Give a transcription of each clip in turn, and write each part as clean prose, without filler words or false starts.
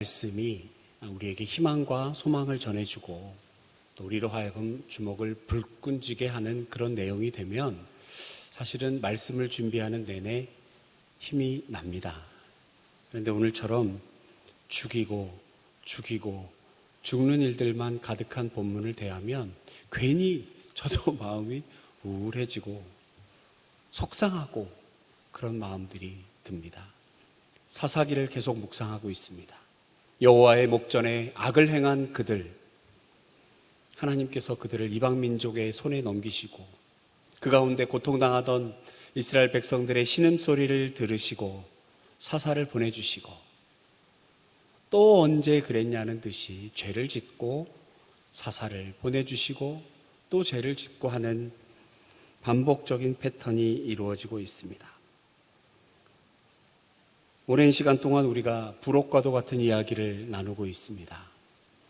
말씀이 우리에게 희망과 소망을 전해주고 또 우리로 하여금 주먹을 불끈지게 하는 그런 내용이 되면 사실은 말씀을 준비하는 내내 힘이 납니다. 그런데 오늘처럼 죽이고 죽는 일들만 가득한 본문을 대하면 괜히 저도 마음이 우울해지고 속상하고 그런 마음들이 듭니다. 사사기를 계속 묵상하고 있습니다. 여호와의 목전에 악을 행한 그들, 하나님께서 그들을 이방 민족의 손에 넘기시고 그 가운데 고통당하던 이스라엘 백성들의 신음소리를 들으시고 사사를 보내주시고 또 언제 그랬냐는 듯이 죄를 짓고 사사를 보내주시고 또 죄를 짓고 하는 반복적인 패턴이 이루어지고 있습니다. 오랜 시간 동안 우리가 불옥과도 같은 이야기를 나누고 있습니다.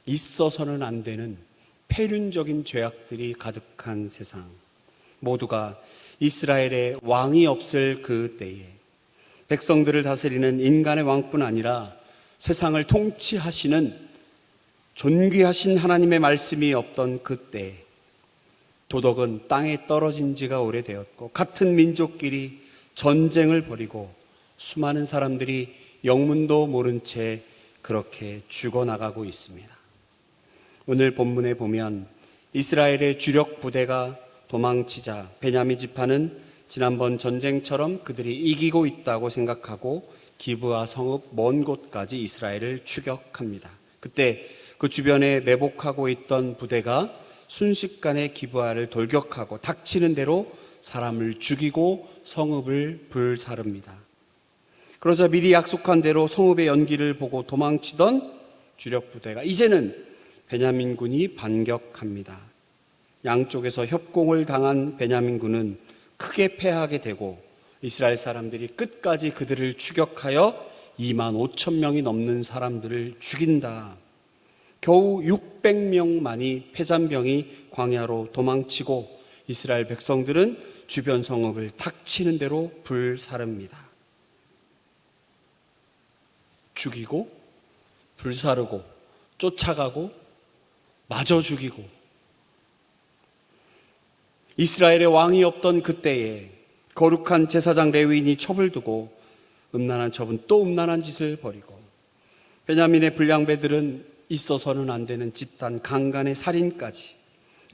있어서는 안 되는 폐륜적인 죄악들이 가득한 세상, 모두가 이스라엘의 왕이 없을 그 때에 백성들을 다스리는 인간의 왕뿐 아니라 세상을 통치하시는 존귀하신 하나님의 말씀이 없던 그때 도덕은 땅에 떨어진 지가 오래되었고 같은 민족끼리 전쟁을 벌이고 수많은 사람들이 영문도 모른 채 그렇게 죽어나가고 있습니다. 오늘 본문에 보면 이스라엘의 주력 부대가 도망치자 베냐민 지파는 지난번 전쟁처럼 그들이 이기고 있다고 생각하고 기브아 성읍 먼 곳까지 이스라엘을 추격합니다. 그때 그 주변에 매복하고 있던 부대가 순식간에 기브아를 돌격하고 닥치는 대로 사람을 죽이고 성읍을 불사릅니다. 그러자 미리 약속한 대로 성읍의 연기를 보고 도망치던 주력 부대가 이제는 베냐민군이 반격합니다. 양쪽에서 협공을 당한 베냐민군은 크게 패하게 되고 이스라엘 사람들이 끝까지 그들을 추격하여 2만 5천 명이 넘는 사람들을 죽인다. 겨우 600명만이 패잔병이 광야로 도망치고 이스라엘 백성들은 주변 성읍을 닥치는 대로 불사릅니다. 죽이고 불사르고 쫓아가고 마저 죽이고 이스라엘의 왕이 없던 그때에 거룩한 제사장 레위인이 첩을 두고 음란한 첩은 또 음란한 짓을 벌이고 베냐민의 불량배들은 있어서는 안 되는 집단 강간의 살인까지,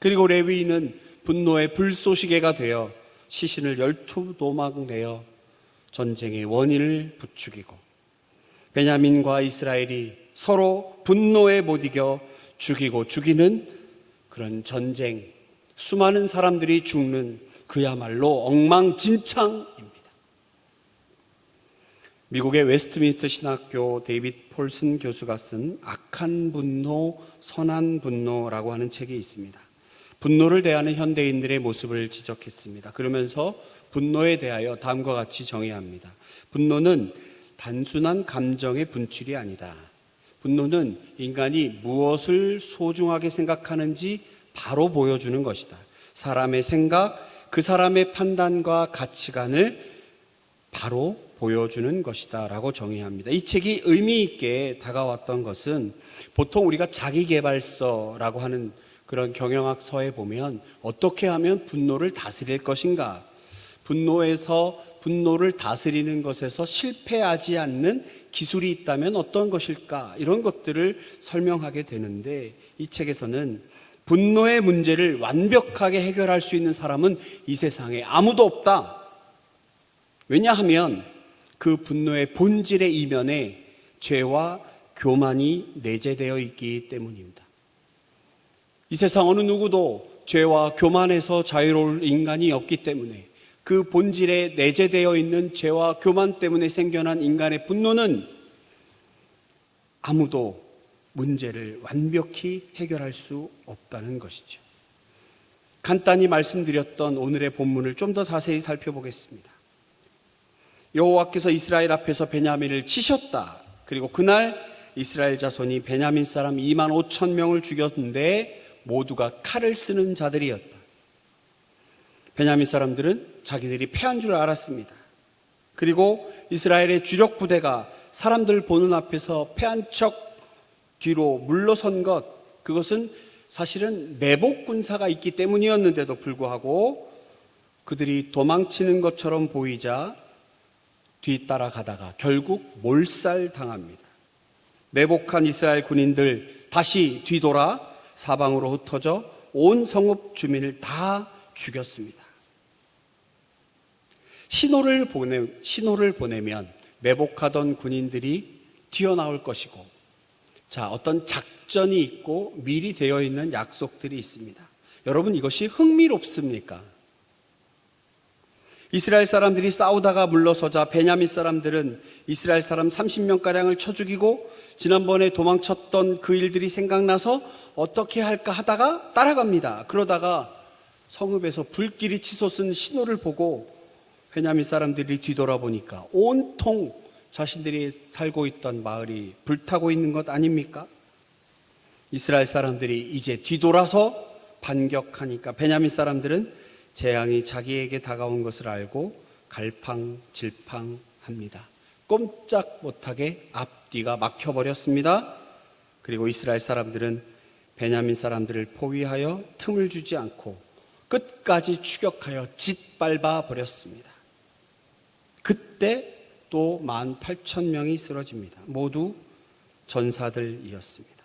그리고 레위인은 분노의 불쏘시개가 되어 시신을 12도막 내어 전쟁의 원인을 부추기고 베냐민과 이스라엘이 서로 분노에 못 이겨 죽이고 죽이는 그런 전쟁, 수많은 사람들이 죽는 그야말로 엉망진창입니다. 미국의 웨스트민스터 신학교 데이빗 폴슨 교수가 쓴 악한 분노, 선한 분노라고 하는 책이 있습니다. 분노를 대하는 현대인들의 모습을 지적했습니다. 그러면서 분노에 대하여 다음과 같이 정의합니다. 분노는 단순한 감정의 분출이 아니다. 분노는 인간이 무엇을 소중하게 생각하는지 바로 보여주는 것이다. 사람의 생각, 그 사람의 판단과 가치관을 바로 보여주는 것이다 라고 정의합니다. 이 책이 의미 있게 다가왔던 것은 보통 우리가 자기계발서라고 하는 그런 경영학서에 보면 어떻게 하면 분노를 다스릴 것인가, 분노를 다스리는 것에서 실패하지 않는 기술이 있다면 어떤 것일까, 이런 것들을 설명하게 되는데 이 책에서는 분노의 문제를 완벽하게 해결할 수 있는 사람은 이 세상에 아무도 없다. 왜냐하면 그 분노의 본질의 이면에 죄와 교만이 내재되어 있기 때문입니다. 이 세상 어느 누구도 죄와 교만에서 자유로울 인간이 없기 때문에 그 본질에 내재되어 있는 죄와 교만 때문에 생겨난 인간의 분노는 아무도 문제를 완벽히 해결할 수 없다는 것이죠. 간단히 말씀드렸던 오늘의 본문을 좀 더 자세히 살펴보겠습니다. 여호와께서 이스라엘 앞에서 베냐민을 치셨다. 그리고 그날 이스라엘 자손이 베냐민 사람 2만 5천 명을 죽였는데 모두가 칼을 쓰는 자들이었다. 베냐민 사람들은 자기들이 패한 줄 알았습니다. 그리고 이스라엘의 주력 부대가 사람들 보는 앞에서 패한 척 뒤로 물러선 것, 그것은 사실은 매복 군사가 있기 때문이었는데도 불구하고 그들이 도망치는 것처럼 보이자 뒤따라가다가 결국 몰살당합니다. 매복한 이스라엘 군인들 다시 뒤돌아 사방으로 흩어져 온 성읍 주민을 다 죽였습니다. 신호를 보내면 매복하던 군인들이 튀어나올 것이고, 자, 어떤 작전이 있고 미리 되어 있는 약속들이 있습니다. 여러분, 이것이 흥미롭습니까? 이스라엘 사람들이 싸우다가 물러서자 베냐민 사람들은 이스라엘 사람 30명가량을 쳐 죽이고, 지난번에 도망쳤던 그 일들이 생각나서 어떻게 할까 하다가 따라갑니다. 그러다가 성읍에서 불길이 치솟은 신호를 보고 베냐민 사람들이 뒤돌아보니까 온통 자신들이 살고 있던 마을이 불타고 있는 것 아닙니까? 이스라엘 사람들이 이제 뒤돌아서 반격하니까 베냐민 사람들은 재앙이 자기에게 다가온 것을 알고 갈팡질팡합니다. 꼼짝 못하게 앞뒤가 막혀버렸습니다. 그리고 이스라엘 사람들은 베냐민 사람들을 포위하여 틈을 주지 않고 끝까지 추격하여 짓밟아 버렸습니다. 그때 또 18,000명이 쓰러집니다. 모두 전사들이었습니다.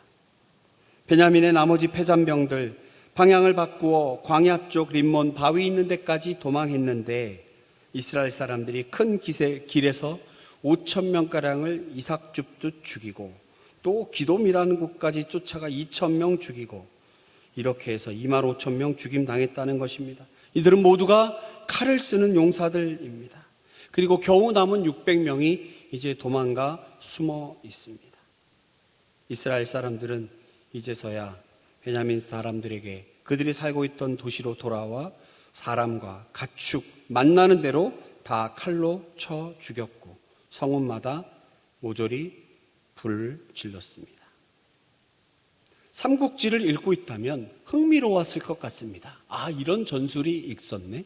베냐민의 나머지 패잔병들 방향을 바꾸어 광야 쪽 림몬 바위 있는 데까지 도망했는데 이스라엘 사람들이 큰 길에서 5,000명가량을 이삭 줍듯 죽이고 또 기돔이라는 곳까지 쫓아가 2,000명 죽이고 이렇게 해서 25,000명 죽임 당했다는 것입니다. 이들은 모두가 칼을 쓰는 용사들입니다. 그리고 겨우 남은 600명이 이제 도망가 숨어 있습니다. 이스라엘 사람들은 이제서야 베냐민 사람들에게 그들이 살고 있던 도시로 돌아와 사람과 가축 만나는 대로 다 칼로 쳐 죽였고 성읍마다 모조리 불을 질렀습니다. 삼국지를 읽고 있다면 흥미로웠을 것 같습니다. 아, 이런 전술이 있었네?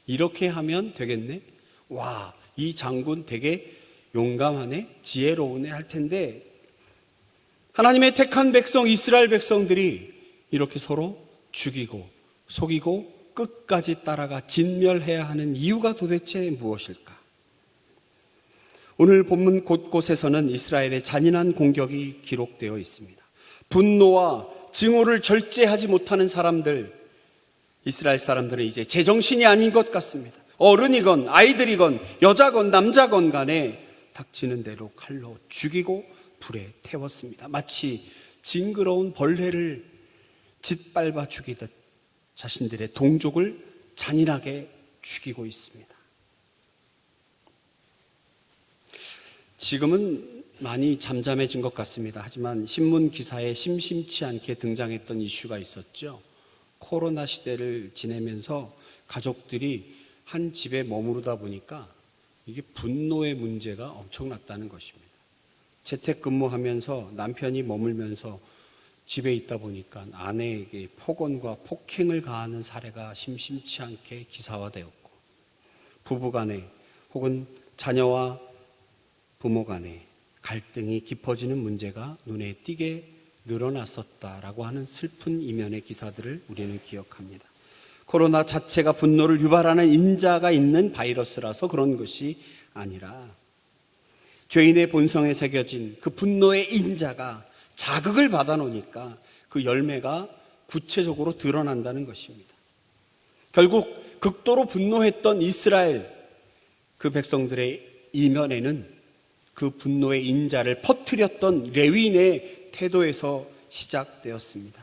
이렇게 하면 되겠네? 와, 이 장군 되게 용감하네? 지혜로우네? 할 텐데 하나님의 택한 백성 이스라엘 백성들이 이렇게 서로 죽이고 속이고 끝까지 따라가 진멸해야 하는 이유가 도대체 무엇일까? 오늘 본문 곳곳에서는 이스라엘의 잔인한 공격이 기록되어 있습니다. 분노와 증오를 절제하지 못하는 사람들, 이스라엘 사람들은 이제 제정신이 아닌 것 같습니다. 어른이건 아이들이건 여자건 남자건 간에 닥치는 대로 칼로 죽이고 불에 태웠습니다. 마치 징그러운 벌레를 짓밟아 죽이듯 자신들의 동족을 잔인하게 죽이고 있습니다. 지금은 많이 잠잠해진 것 같습니다. 하지만 신문 기사에 심심치 않게 등장했던 이슈가 있었죠. 코로나 시대를 지내면서 가족들이 한 집에 머무르다 보니까 이게 분노의 문제가 엄청났다는 것입니다. 재택근무하면서 남편이 머물면서 집에 있다 보니까 아내에게 폭언과 폭행을 가하는 사례가 심심치 않게 기사화되었고, 부부간에 혹은 자녀와 부모 간에 갈등이 깊어지는 문제가 눈에 띄게 늘어났었다라고 하는 슬픈 이면의 기사들을 우리는 기억합니다. 코로나 자체가 분노를 유발하는 인자가 있는 바이러스라서 그런 것이 아니라 죄인의 본성에 새겨진 그 분노의 인자가 자극을 받아 놓으니까 그 열매가 구체적으로 드러난다는 것입니다. 결국 극도로 분노했던 이스라엘 그 백성들의 이면에는 그 분노의 인자를 퍼뜨렸던 레위인의 태도에서 시작되었습니다.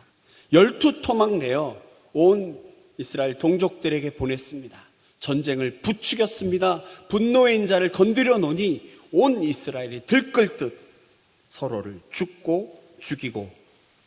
12토막 내어 온 이스라엘 동족들에게 보냈습니다. 전쟁을 부추겼습니다. 분노의 인자를 건드려 놓으니 온 이스라엘이 들끓듯 서로를 죽고 죽이고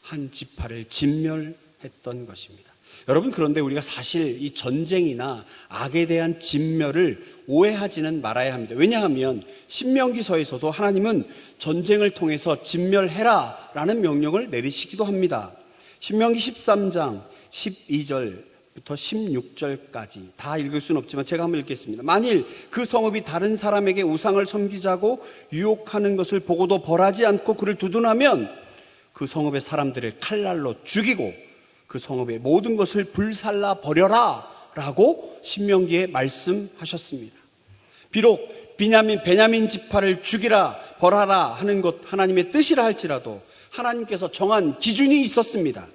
한 지파를 진멸했던 것입니다. 여러분, 그런데 우리가 사실 이 전쟁이나 악에 대한 진멸을 오해하지는 말아야 합니다. 왜냐하면 신명기서에서도 하나님은 전쟁을 통해서 진멸해라 라는 명령을 내리시기도 합니다. 신명기 13장 12절 16절까지 다 읽을 수는 없지만 제가 한번 읽겠습니다. 만일 그 성읍이 다른 사람에게 우상을 섬기자고 유혹하는 것을 보고도 벌하지 않고 그를 두둔하면 그 성읍의 사람들을 칼날로 죽이고 그 성읍의 모든 것을 불살라 버려라 라고 신명기에 말씀하셨습니다. 비록 베냐민 지파를 죽이라 벌하라 하는 것 하나님의 뜻이라 할지라도 하나님께서 정한 기준이 있었습니다.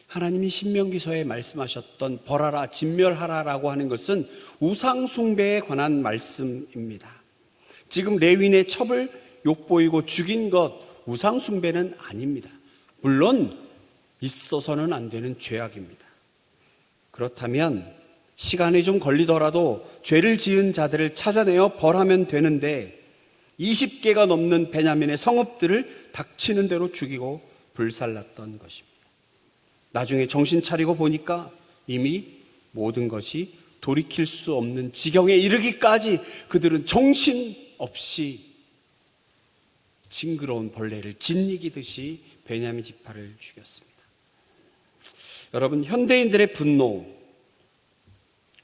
하나님이 신명기서에 말씀하셨던 벌하라 진멸하라라고 하는 것은 우상 숭배에 관한 말씀입니다. 지금 레위인의 첩을 욕보이고 죽인 것 우상 숭배는 아닙니다. 물론 있어서는 안 되는 죄악입니다. 그렇다면 시간이 좀 걸리더라도 죄를 지은 자들을 찾아내어 벌하면 되는데 20개가 넘는 베냐민의 성읍들을 닥치는 대로 죽이고 불살랐던 것입니다. 나중에 정신 차리고 보니까 이미 모든 것이 돌이킬 수 없는 지경에 이르기까지 그들은 정신없이 징그러운 벌레를 짓이기듯이 베냐민 지파를 죽였습니다. 여러분, 현대인들의 분노,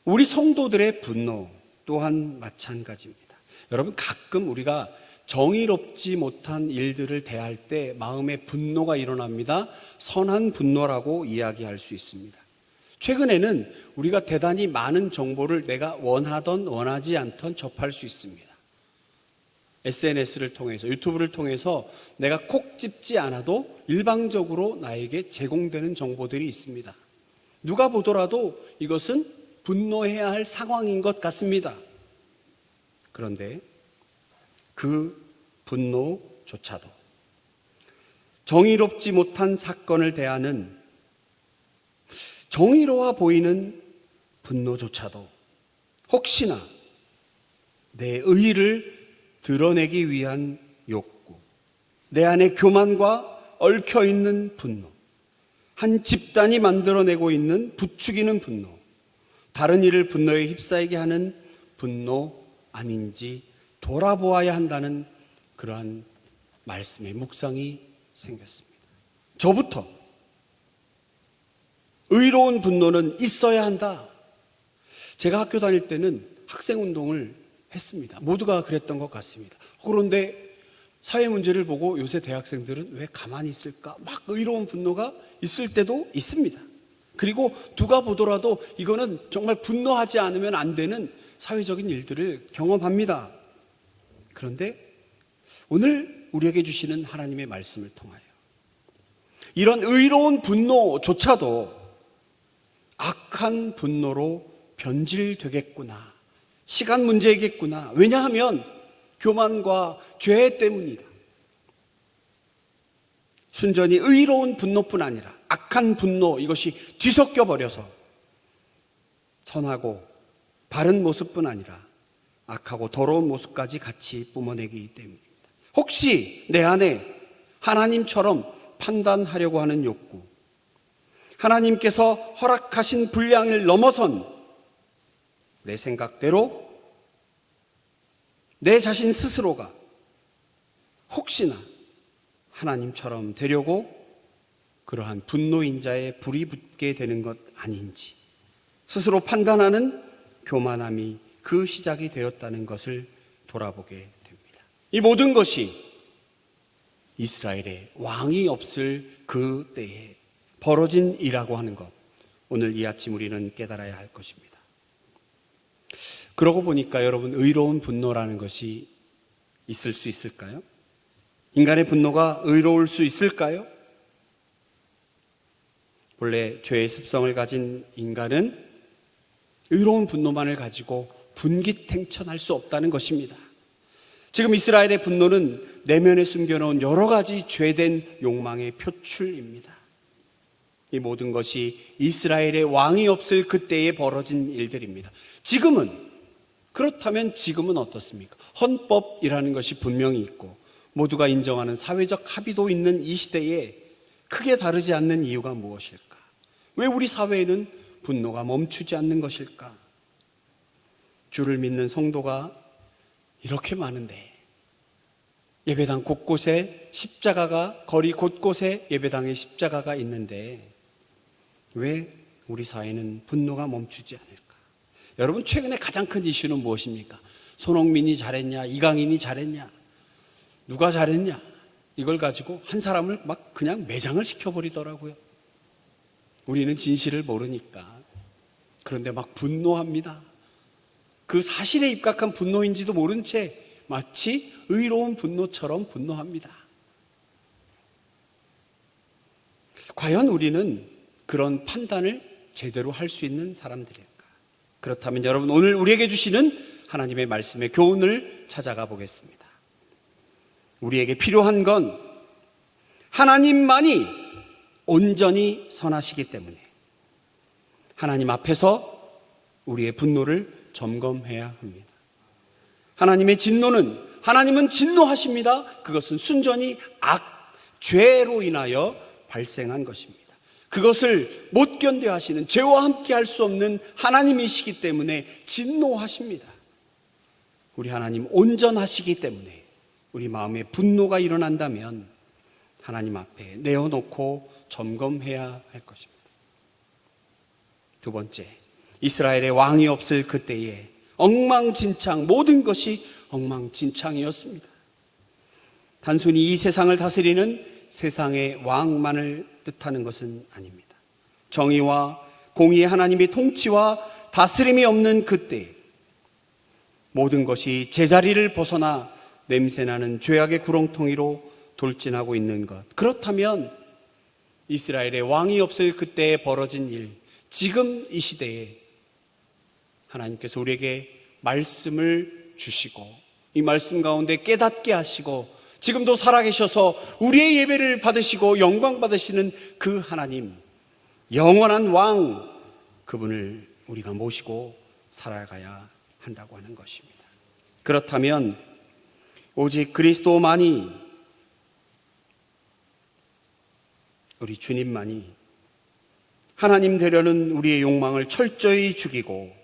우리 성도들의 분노 또한 마찬가지입니다. 여러분, 가끔 우리가 정의롭지 못한 일들을 대할 때 마음에 분노가 일어납니다. 선한 분노라고 이야기할 수 있습니다. 최근에는 우리가 대단히 많은 정보를 내가 원하던 원하지 않던 접할 수 있습니다. SNS를 통해서, 유튜브를 통해서 내가 콕 집지 않아도 일방적으로 나에게 제공되는 정보들이 있습니다. 누가 보더라도 이것은 분노해야 할 상황인 것 같습니다. 그런데 그 분노조차도 정의롭지 못한 사건을 대하는 정의로워 보이는 분노조차도 혹시나 내 의의를 드러내기 위한 욕구, 내 안에 교만과 얽혀있는 분노, 한 집단이 만들어내고 있는 부추기는 분노, 다른 이를 분노에 휩싸이게 하는 분노 아닌지 돌아보아야 한다는 그러한 말씀의 묵상이 생겼습니다. 저부터 의로운 분노는 있어야 한다. 제가 학교 다닐 때는 학생운동을 했습니다. 모두가 그랬던 것 같습니다. 그런데 사회 문제를 보고 요새 대학생들은 왜 가만히 있을까? 막 의로운 분노가 있을 때도 있습니다. 그리고 누가 보더라도 이거는 정말 분노하지 않으면 안 되는 사회적인 일들을 경험합니다. 그런데 오늘 우리에게 주시는 하나님의 말씀을 통하여 이런 의로운 분노조차도 악한 분노로 변질되겠구나. 시간 문제이겠구나. 왜냐하면 교만과 죄 때문이다. 순전히 의로운 분노뿐 아니라 악한 분노, 이것이 뒤섞여 버려서 선하고 바른 모습뿐 아니라 악하고 더러운 모습까지 같이 뿜어내기 때문입니다. 혹시 내 안에 하나님처럼 판단하려고 하는 욕구, 하나님께서 허락하신 분량을 넘어선 내 생각대로 내 자신 스스로가 혹시나 하나님처럼 되려고 그러한 분노인자에 불이 붙게 되는 것 아닌지 스스로 판단하는 교만함이 그 시작이 되었다는 것을 돌아보게 됩니다. 이 모든 것이 이스라엘에 왕이 없을 그 때에 벌어진 일이라고 하는 것, 오늘 이 아침 우리는 깨달아야 할 것입니다. 그러고 보니까 여러분, 의로운 분노라는 것이 있을 수 있을까요? 인간의 분노가 의로울 수 있을까요? 원래 죄의 습성을 가진 인간은 의로운 분노만을 가지고 분기탱천할 수 없다는 것입니다. 지금 이스라엘의 분노는 내면에 숨겨놓은 여러 가지 죄된 욕망의 표출입니다. 이 모든 것이 이스라엘의 왕이 없을 그때에 벌어진 일들입니다. 그렇다면 지금은 어떻습니까? 헌법이라는 것이 분명히 있고 모두가 인정하는 사회적 합의도 있는 이 시대에 크게 다르지 않는 이유가 무엇일까? 왜 우리 사회에는 분노가 멈추지 않는 것일까? 주를 믿는 성도가 이렇게 많은데 예배당 곳곳에 십자가가, 거리 곳곳에 예배당에 십자가가 있는데 왜 우리 사회는 분노가 멈추지 않을까. 여러분, 최근에 가장 큰 이슈는 무엇입니까? 손흥민이 잘했냐, 이강인이 잘했냐, 누가 잘했냐, 이걸 가지고 한 사람을 막 그냥 매장을 시켜버리더라고요. 우리는 진실을 모르니까. 그런데 막 분노합니다. 그 사실에 입각한 분노인지도 모른 채 마치 의로운 분노처럼 분노합니다. 과연 우리는 그런 판단을 제대로 할 수 있는 사람들일까? 그렇다면 여러분, 오늘 우리에게 주시는 하나님의 말씀의 교훈을 찾아가 보겠습니다. 우리에게 필요한 건 하나님만이 온전히 선하시기 때문에 하나님 앞에서 우리의 분노를 점검해야 합니다. 하나님의 진노는, 하나님은 진노하십니다. 그것은 순전히 죄로 인하여 발생한 것입니다. 그것을 못 견뎌 하시는, 죄와 함께 할 수 없는 하나님이시기 때문에 진노하십니다. 우리 하나님 온전하시기 때문에 우리 마음에 분노가 일어난다면 하나님 앞에 내어놓고 점검해야 할 것입니다. 두 번째, 이스라엘의 왕이 없을 그때에 엉망진창, 모든 것이 엉망진창이었습니다. 단순히 이 세상을 다스리는 세상의 왕만을 뜻하는 것은 아닙니다. 정의와 공의의 하나님의 통치와 다스림이 없는 그때 모든 것이 제자리를 벗어나 냄새나는 죄악의 구렁텅이로 돌진하고 있는 것. 그렇다면 이스라엘의 왕이 없을 그때에 벌어진 일, 지금 이 시대에 하나님께서 우리에게 말씀을 주시고 이 말씀 가운데 깨닫게 하시고 지금도 살아계셔서 우리의 예배를 받으시고 영광 받으시는 그 하나님, 영원한 왕, 그분을 우리가 모시고 살아가야 한다고 하는 것입니다. 그렇다면 오직 그리스도만이, 우리 주님만이 하나님 되려는 우리의 욕망을 철저히 죽이고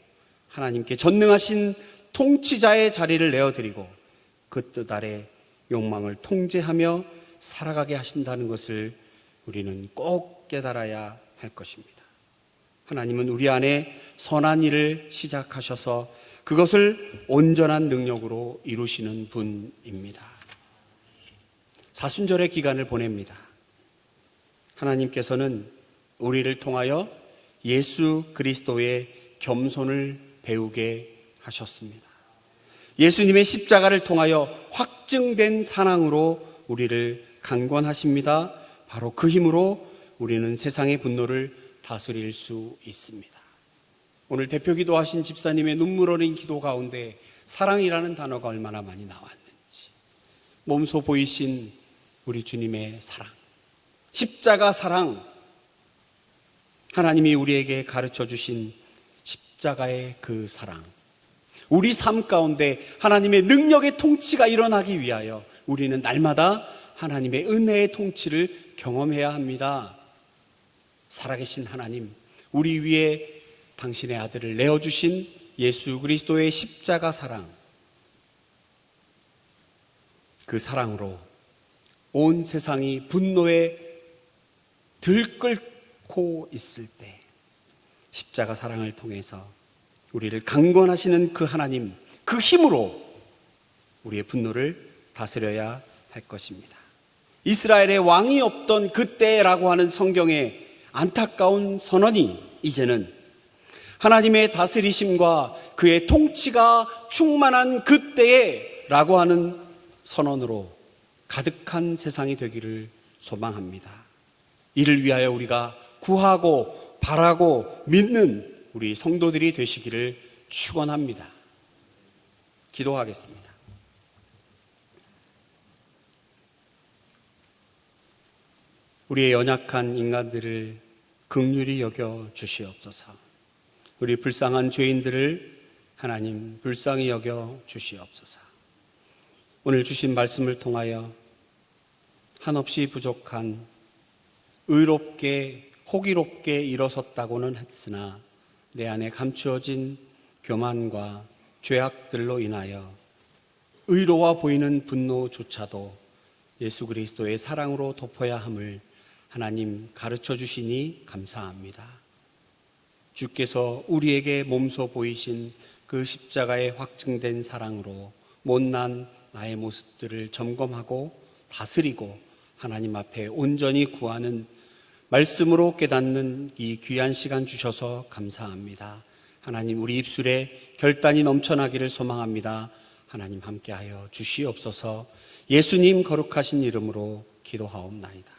하나님께 전능하신 통치자의 자리를 내어드리고 그 뜻 아래 욕망을 통제하며 살아가게 하신다는 것을 우리는 꼭 깨달아야 할 것입니다. 하나님은 우리 안에 선한 일을 시작하셔서 그것을 온전한 능력으로 이루시는 분입니다. 사순절의 기간을 보냅니다. 하나님께서는 우리를 통하여 예수 그리스도의 겸손을 배우게 하셨습니다. 예수님의 십자가를 통하여 확증된 사랑으로 우리를 강권하십니다. 바로 그 힘으로 우리는 세상의 분노를 다스릴 수 있습니다. 오늘 대표 기도하신 집사님의 눈물 어린 기도 가운데 사랑이라는 단어가 얼마나 많이 나왔는지, 몸소 보이신 우리 주님의 사랑, 십자가 사랑, 하나님이 우리에게 가르쳐 주신 십자가의 그 사랑, 우리 삶 가운데 하나님의 능력의 통치가 일어나기 위하여 우리는 날마다 하나님의 은혜의 통치를 경험해야 합니다. 살아계신 하나님, 우리 위에 당신의 아들을 내어주신 예수 그리스도의 십자가 사랑, 그 사랑으로 온 세상이 분노에 들끓고 있을 때 십자가 사랑을 통해서 우리를 강권하시는 그 하나님, 그 힘으로 우리의 분노를 다스려야 할 것입니다. 이스라엘의 왕이 없던 그때라고 하는 성경의 안타까운 선언이 이제는 하나님의 다스리심과 그의 통치가 충만한 그때에 라고 하는 선언으로 가득한 세상이 되기를 소망합니다. 이를 위하여 우리가 구하고 바라고 믿는 우리 성도들이 되시기를 축원합니다. 기도하겠습니다. 우리의 연약한 인간들을 긍휼히 여겨 주시옵소서. 우리 불쌍한 죄인들을 하나님 불쌍히 여겨 주시옵소서. 오늘 주신 말씀을 통하여 한없이 부족한, 의롭게 호기롭게 일어섰다고는 했으나 내 안에 감추어진 교만과 죄악들로 인하여 의로워 보이는 분노조차도 예수 그리스도의 사랑으로 덮어야 함을 하나님 가르쳐 주시니 감사합니다. 주께서 우리에게 몸소 보이신 그 십자가의 확증된 사랑으로 못난 나의 모습들을 점검하고 다스리고 하나님 앞에 온전히 구하는 말씀으로 깨닫는 이 귀한 시간 주셔서 감사합니다. 하나님, 우리 입술에 결단이 넘쳐나기를 소망합니다. 하나님 함께하여 주시옵소서. 예수님 거룩하신 이름으로 기도하옵나이다.